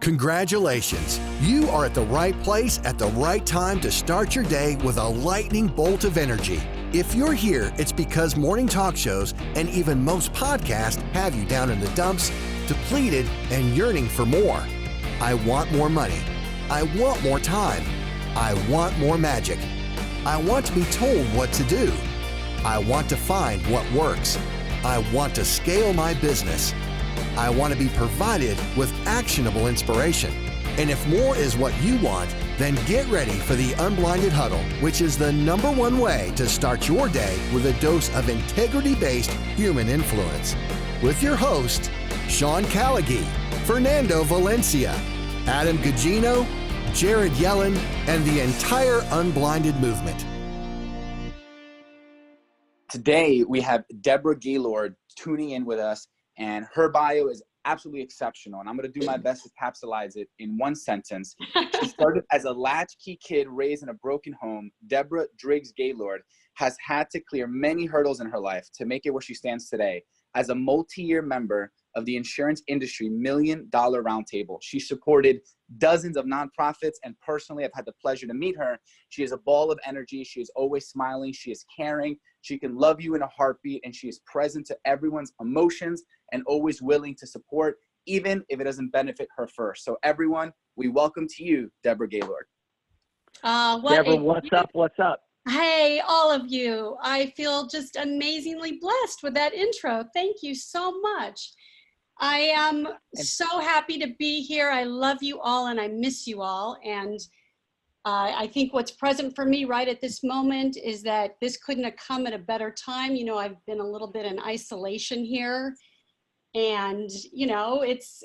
Congratulations! You are at the right place at the right time to start your day with a lightning bolt of energy. If you're here, it's because morning talk shows and even most podcasts have you down in the dumps, depleted and yearning for more. I want more money. I want more time. I want more magic. I want to be told what to do. I want to find what works. I want to scale my business. I want to be provided with actionable inspiration. And if more is what you want, then get ready for the Unblinded Huddle, which is the #1 way to start your day with a dose of integrity-based human influence. With your hosts, Sean Callaghy, Fernando Valencia, Adam Gugino, Jared Yellen, and the entire Unblinded movement. Today, we have Deborah Gaylord tuning in with us, and her bio is absolutely exceptional. And I'm going to do my best to capsulize it in one sentence. She started as a latchkey kid raised in a broken home. Deborah Driggs Gaylord has had to clear many hurdles in her life to make it where she stands today. As a multi-year member of the insurance industry Million Dollar Roundtable, she supported dozens of nonprofits, and personally, I've had the pleasure to meet her. She is a ball of energy. She is always smiling. She is caring. She can love you in a heartbeat, and she is present to everyone's emotions and always willing to support, even if it doesn't benefit her first. So everyone, we welcome to you, Deborah Gaylord. Deborah, what's up? What's up? Hey, all of you. I feel just amazingly blessed with that intro. Thank you so much. I am so happy to be here. I love you all and I miss you all. And I think what's present for me right at this moment is that this couldn't have come at a better time. You know, I've been a little bit in isolation here, and you know, it's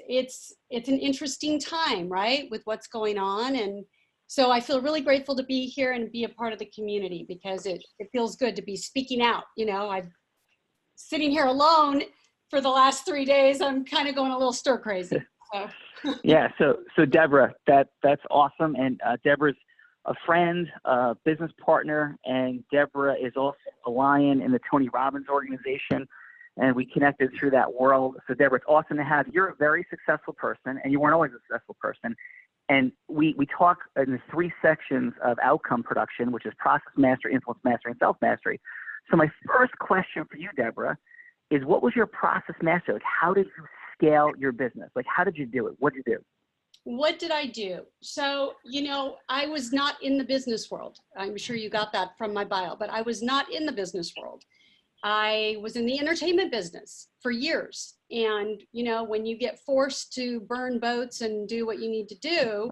an interesting time, right, with what's going on. And so I feel really grateful to be here and be a part of the community, because it feels good to be speaking out. You know, I'm sitting here alone for the last 3 days. I'm kind of going a little stir crazy. So. Yeah. So Deborah, that's awesome. And Deborah's a friend, a business partner, and Deborah is also a lion in the Tony Robbins organization. And we connected through that world. So Deborah, it's awesome to have you. You're a very successful person, and you weren't always a successful person. And we talk in the 3 sections of outcome production, which is process mastery, influence mastery, and self-mastery. So my first question for you, Deborah, is what was your process mastery? Like, how did you scale your business? Like, how did you do it? What did you do? What did I do? So, you know, I was not in the business world. I'm sure you got that from my bio, but I was not in the business world. I was in the entertainment business for years. And, you know, when you get forced to burn boats and do what you need to do,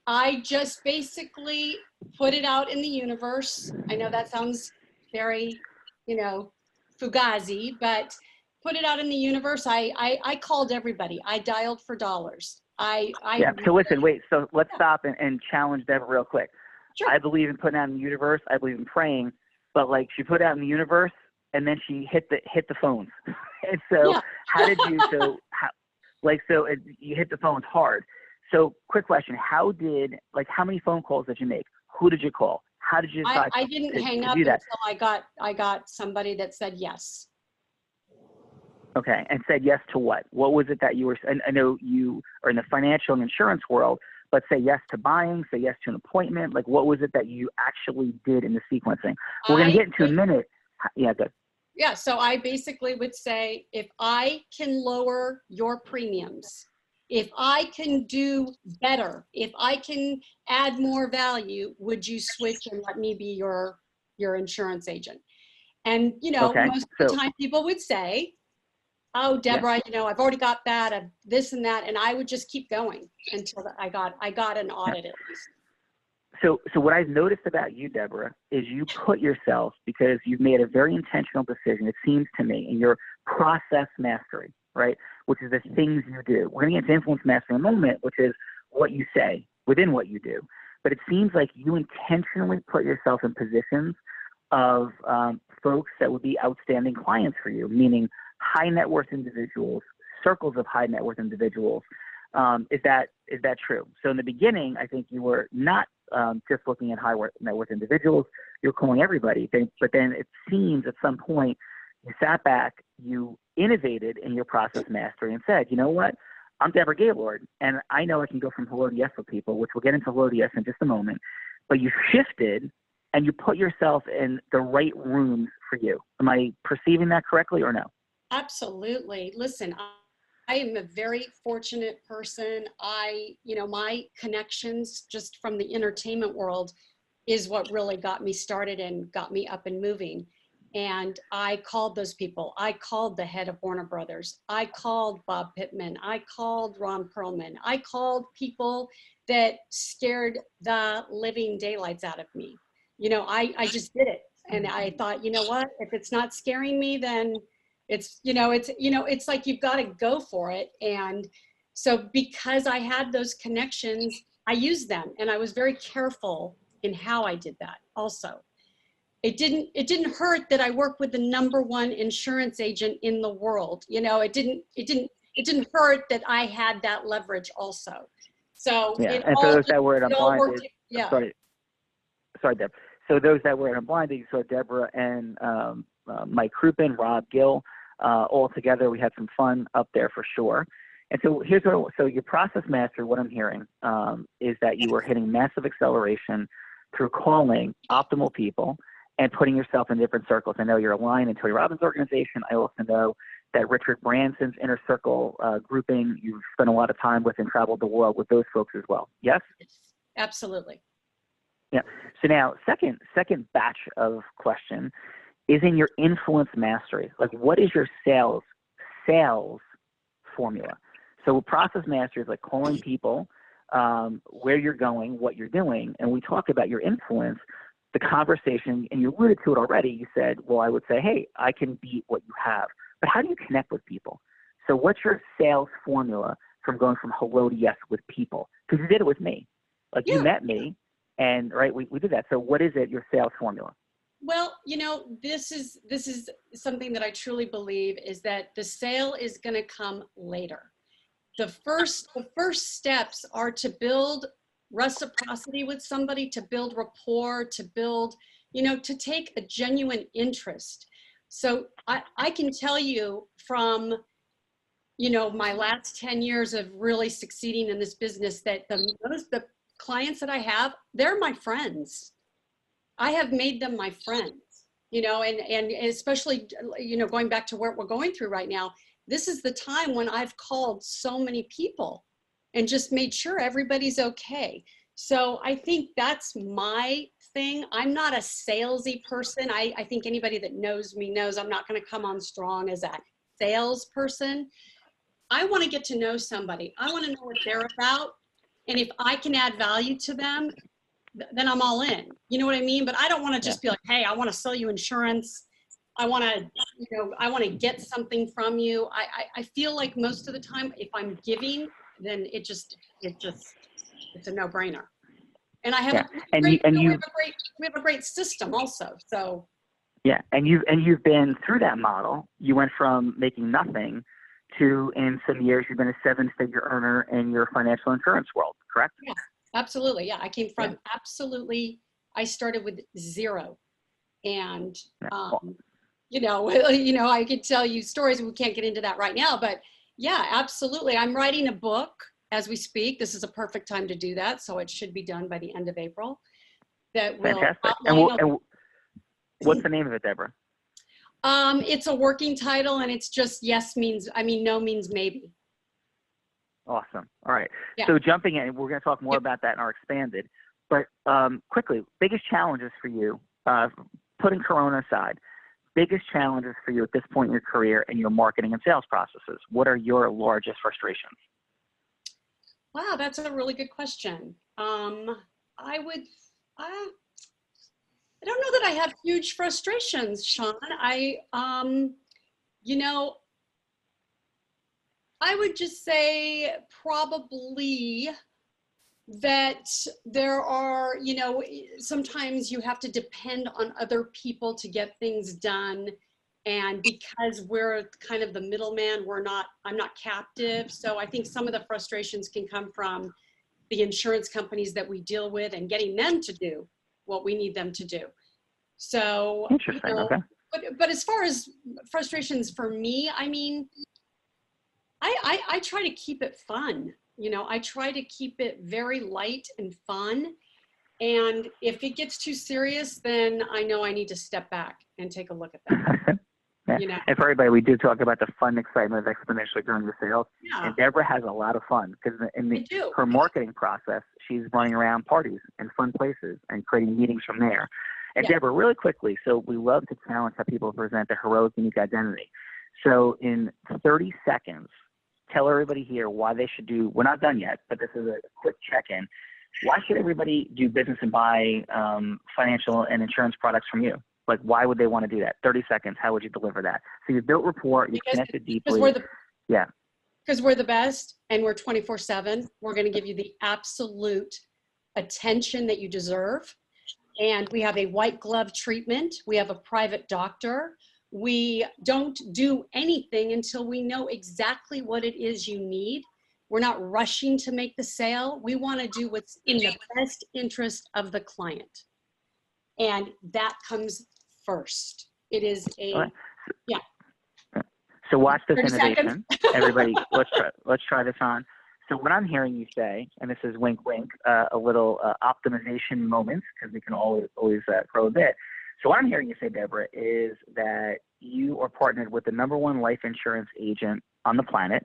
I just basically put it out in the universe. I know that sounds very, you know, fugazi, but put it out in the universe. I called everybody. I dialed for dollars. So listen, wait, so let's stop and challenge Deborah real quick. Sure. I believe in putting out in the universe. I believe in praying, but like she put out in the universe and then she hit the phones. And so how did you, you hit the phones hard. So quick question, how many phone calls did you make? Who did you call? How did you decide I didn't hang up until I got somebody that said yes. Okay, and said yes to what? What was it that you were, and I know you are in the financial and insurance world, but say yes to buying, say yes to an appointment. Like, what was it that you actually did in the sequencing? We're going to get into a minute. Yeah, good. Yeah, so I basically would say, if I can lower your premiums, if I can do better, if I can add more value, would you switch and let me be your insurance agent? And, you know, most of the time people would say, oh, Deborah, you know, I've already got that, I've this and that, and I would just keep going until I got an audit at least. So what I've noticed about you, Deborah, is you put yourself, because you've made a very intentional decision, it seems to me, in your process mastery, right? Which is the things you do. We're going to get into influence mastery in a moment, which is what you say within what you do. But it seems like you intentionally put yourself in positions of folks that would be outstanding clients for you, meaning high net worth individuals, circles of high net worth individuals. Is that true? So in the beginning, I think you were not just looking at high net worth individuals, you're calling everybody. But then it seems at some point you sat back, you innovated in your process mastery and said, you know what? I'm Deborah Gaylord, and I know I can go from hello to yes with people, which we'll get into hello to yes in just a moment. But you shifted and you put yourself in the right rooms for you. Am I perceiving that correctly or no? Absolutely. Listen, I am a very fortunate person. My connections just from the entertainment world is what really got me started and got me up and moving. And I called those people. I called the head of Warner Brothers. I called Bob Pittman. I called Ron Perlman. I called people that scared the living daylights out of me. I just did it. And I thought, you know what, if it's not scaring me, then it's like you've got to go for it. And so because I had those connections, I used them, and I was very careful in how I did that also. It didn't hurt that I worked with the #1 insurance agent in the world. It didn't hurt that I had that leverage also. So yeah, and for those that were at Unblinded, yeah. Sorry, Deb. So those that were at Unblinded, you saw Deborah and Mike Crouppen, Rob Gill, all together. We had some fun up there for sure. And so so your process master, what I'm hearing is that you were hitting massive acceleration through calling optimal people and putting yourself in different circles. I know you're aligned in Tony Robbins' organization. I also know that Richard Branson's inner circle grouping, you've spent a lot of time with and traveled the world with those folks as well. Yes? Absolutely. Yeah. So now, second batch of question is in your influence mastery. Like, what is your sales formula? So process mastery is like calling people, where you're going, what you're doing, and we talk about your influence. The conversation, and you alluded to it already, you said, well, I would say, hey, I can beat what you have. But how do you connect with people? So what's your sales formula from going from hello to yes with people? Because you did it with me. Like, you met me, and right, we did that. So what is it, your sales formula? Well, this is something that I truly believe is that the sale is going to come later. The first steps are to build reciprocity with somebody, to build rapport, to build, to take a genuine interest. So I can tell you from, my last 10 years of really succeeding in this business that the clients that I have, they're my friends. I have made them my friends, and especially, going back to what we're going through right now, this is the time when I've called so many people and just made sure everybody's okay. So I think that's my thing. I'm not a salesy person. I think anybody that knows me knows I'm not going to come on strong as a salesperson. I want to get to know somebody. I want to know what they're about. And if I can add value to them, then I'm all in. You know what I mean? But I don't want to just be like, hey, I want to sell you insurance. I want to get something from you. I feel like most of the time, if I'm giving, then it's a no-brainer. And I have we have a great system also. So yeah, and you've been through that model. You went from making nothing to, in some years, you've been a 7-figure earner in your financial insurance world, correct? Yeah, absolutely. Yeah, I came from I started with zero, and I could tell you stories, and we can't get into that right now, but yeah, absolutely. I'm writing a book as we speak. This is a perfect time to do that, so it should be done by the end of April. That will fantastic. And what's the name of it, Deborah? It's a working title, and it's just no means maybe. Awesome. All right. Yeah. So jumping in, we're going to talk more about that in our expanded, but quickly, biggest challenges for you, putting Corona aside, biggest challenges for you at this point in your career and your marketing and sales processes. What are your largest frustrations? Wow, that's a really good question. I don't know that I have huge frustrations, Sean. I would just say probably that there are, sometimes you have to depend on other people to get things done. And because we're kind of the middleman, I'm not captive. So I think some of the frustrations can come from the insurance companies that we deal with and getting them to do what we need them to do. So, interesting. Okay. But as far as frustrations for me, I mean, I try to keep it fun. I try to keep it very light and fun. And if it gets too serious, then I know I need to step back and take a look at that. Yeah. And for everybody, we do talk about the fun excitement of exponentially growing the sales. Yeah. And Deborah has a lot of fun because in her marketing process, she's running around parties and fun places and creating meetings from there. And Deborah, really quickly, so we love to challenge how people present their heroic, unique identity. So in 30 seconds, tell everybody here why they should do, we're not done yet, but this is a quick check-in. Why should everybody do business and buy financial and insurance products from you? Like, why would they want to do that? 30 seconds, how would you deliver that? So you built rapport, you connected deeply. Because we're the best and we're 24/7. We're going to give you the absolute attention that you deserve. And we have a white glove treatment. We have a private doctor. We don't do anything until we know exactly what it is you need. We're not rushing to make the sale. We want to do what's in the best interest of the client. And that comes first. It is So watch this innovation. Everybody, let's try this on. So what I'm hearing you say, and this is wink, wink, a little optimization moment, because we can always grow a bit. So what I'm hearing you say, Deborah, is that you are partnered with the #1 life insurance agent on the planet.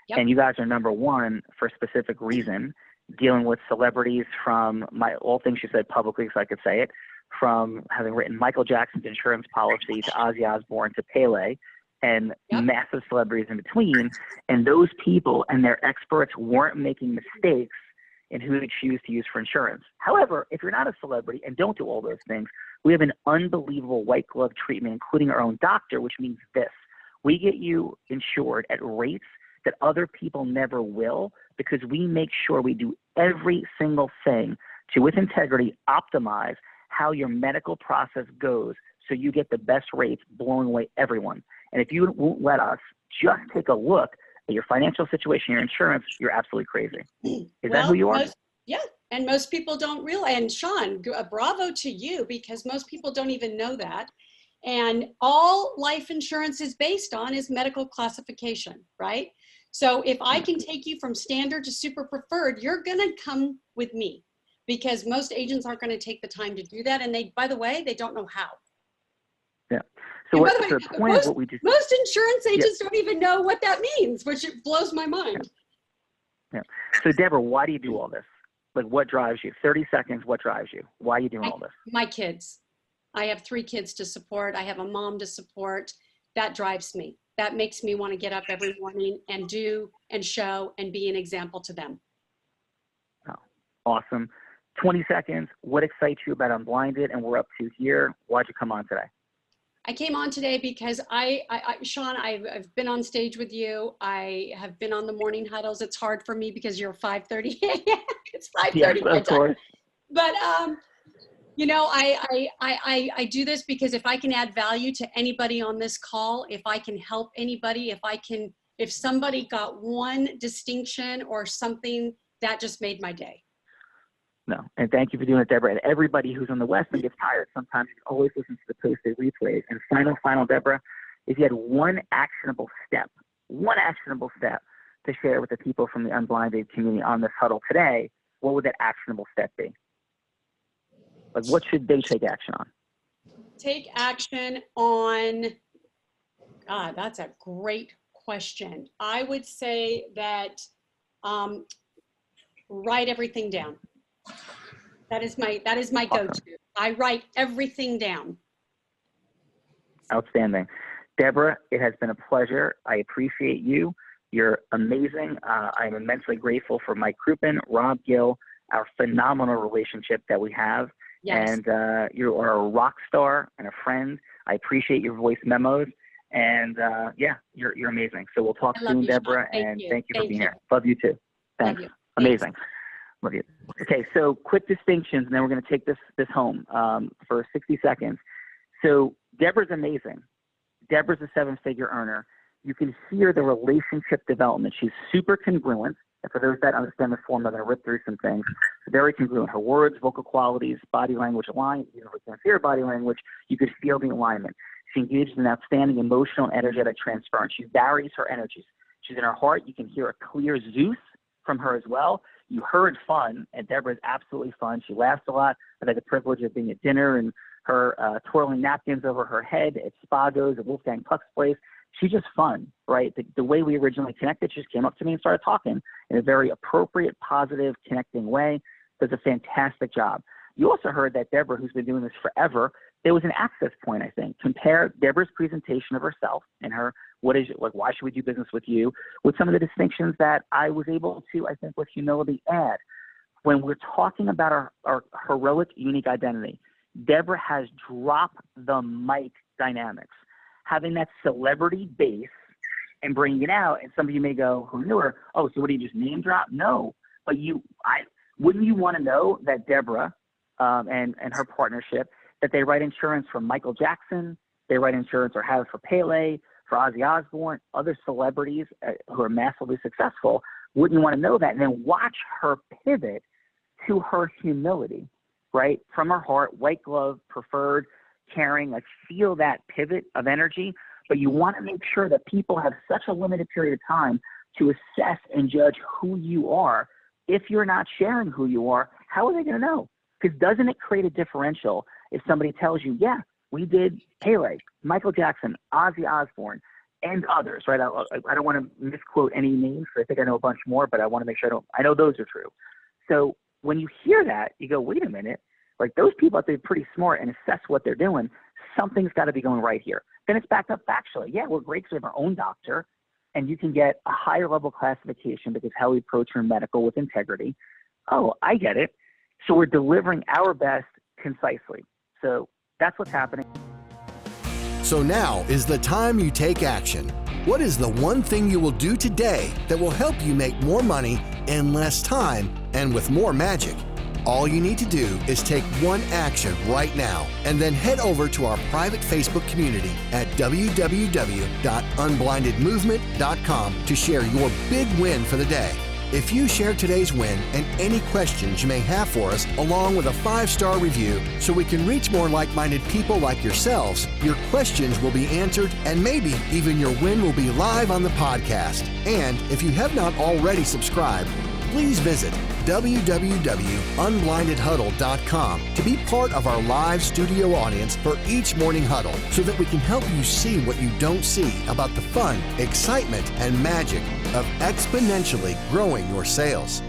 Yep. And you guys are #1 for a specific reason, dealing with celebrities from all things you said publicly, so I could say it, from having written Michael Jackson's insurance policy to Ozzy Osbourne to Pele, and massive celebrities in between. And those people and their experts weren't making mistakes in who to choose to use for insurance. However, if you're not a celebrity and don't do all those things, we have an unbelievable white glove treatment, including our own doctor, which means this: we get you insured at rates that other people never will, because we make sure we do every single thing to, with integrity, optimize how your medical process goes so you get the best rates, blowing away everyone. And if you won't let us just take a look at your financial situation, your insurance, you're absolutely crazy. Is that who you are? And most people don't realize, and Sean, bravo to you, because most people don't even know that. And all life insurance is based on is medical classification, right? So if I can take you from standard to super preferred, you're going to come with me, because most agents aren't going to take the time to do that. And they, by the way, they don't know how. Yeah. So what's the point of what we just... Most insurance agents don't even know what that means, which blows my mind. Yeah. So Deborah, why do you do all this? Like, what drives you? 30 seconds, what drives you? Why are you doing all this? My kids. I have 3 kids to support. I have a mom to support. That drives me. That makes me want to get up every morning and do and show and be an example to them. Oh, awesome. 20 seconds. What excites you about Unblinded and we're up to here? Why'd you come on today? I came on today because Sean, I've been on stage with you. I have been on the morning huddles. It's hard for me because you're 5:30 a.m. It's 5:30 yes, my of time. Course. But you know, I do this because if I can add value to anybody on this call, if I can help anybody, if somebody got one distinction or something, that just made my day. No, and thank you for doing it, Deborah. And everybody who's on the West and gets tired, sometimes you can always listen to the posted replays. And final, Deborah, if you had one actionable step to share with the people from the Unblinded community on this huddle today, what would that actionable step be? Like, what should they take action on? Take action on, God, that's a great question. I would say that write everything down. That is my awesome. Go-to. I write everything down. Outstanding. Deborah, it has been a pleasure. I appreciate you. You're amazing. I'm immensely grateful for Mike Crouppen, Rob Gill, our phenomenal relationship that we have. Yes. And you are a rock star and a friend. I appreciate your voice memos. And yeah, you're amazing. So we'll talk soon, Deborah. And thank you for being here. Love you too. Thanks. Amazing. Love you. Okay, so quick distinctions, and then we're going to take this home for 60 seconds. So Deborah's amazing. Deborah's a 7-figure earner. You can hear the relationship development. She's super congruent. And for those that understand the form, I'm going to rip through some things. Very congruent. Her words, vocal qualities, body language align. Even if you can't see her body language, you could feel the alignment. She engages in outstanding emotional and energetic transference. She varies her energies. She's in her heart. You can hear a clear Zeus from her as well. You heard fun, and Deborah is absolutely fun. She laughs a lot. I've had the privilege of being at dinner and her twirling napkins over her head at Spago's at Wolfgang Puck's place. She's just fun, right? The way we originally connected, she just came up to me and started talking in a very appropriate, positive, connecting way. Does a fantastic job. You also heard that Deborah, who's been doing this forever, there was an access point, I think. Compare Deborah's presentation of herself and her, why should we do business with you, with some of the distinctions that I was able to, I think, with humility add. When we're talking about our heroic, unique identity, Deborah has dropped the mic dynamics. Having that celebrity base and bringing it out, and some of you may go, who knew her? Oh, so what do you just name drop? No, but wouldn't you want to know that Deborah and her partnership, that they write insurance for Michael Jackson, they write insurance or have for Pele, for Ozzy Osbourne, other celebrities who are massively successful? Wouldn't you want to know that? And then watch her pivot to her humility, right? From her heart, white glove, preferred, caring, feel that pivot of energy. But you want to make sure that people have such a limited period of time to assess and judge who you are. If you're not sharing who you are, how are they going to know? Because doesn't it create a differential if somebody tells you, yeah, we did Pele, Michael Jackson, Ozzy Osbourne, and others, right? I don't want to misquote any names, because I think I know a bunch more, but I want to make sure I know those are true. So when you hear that, you go, wait a minute, those people have to be pretty smart and assess what they're doing. Something's got to be going right here. Then it's backed up factually. Yeah, we're great because we have our own doctor, and you can get a higher level classification because how we approach your medical with integrity. Oh, I get it. So we're delivering our best concisely. So that's what's happening. So now is the time you take action. What is the one thing you will do today that will help you make more money in less time and with more magic? All you need to do is take one action right now and then head over to our private Facebook community at www.unblindedmovement.com to share your big win for the day. If you share today's win and any questions you may have for us, along with a 5-star review, so we can reach more like-minded people like yourselves, your questions will be answered and maybe even your win will be live on the podcast. And if you have not already subscribed, please visit www.unblindedhuddle.com to be part of our live studio audience for each morning huddle so that we can help you see what you don't see about the fun, excitement, and magic of exponentially growing your sales.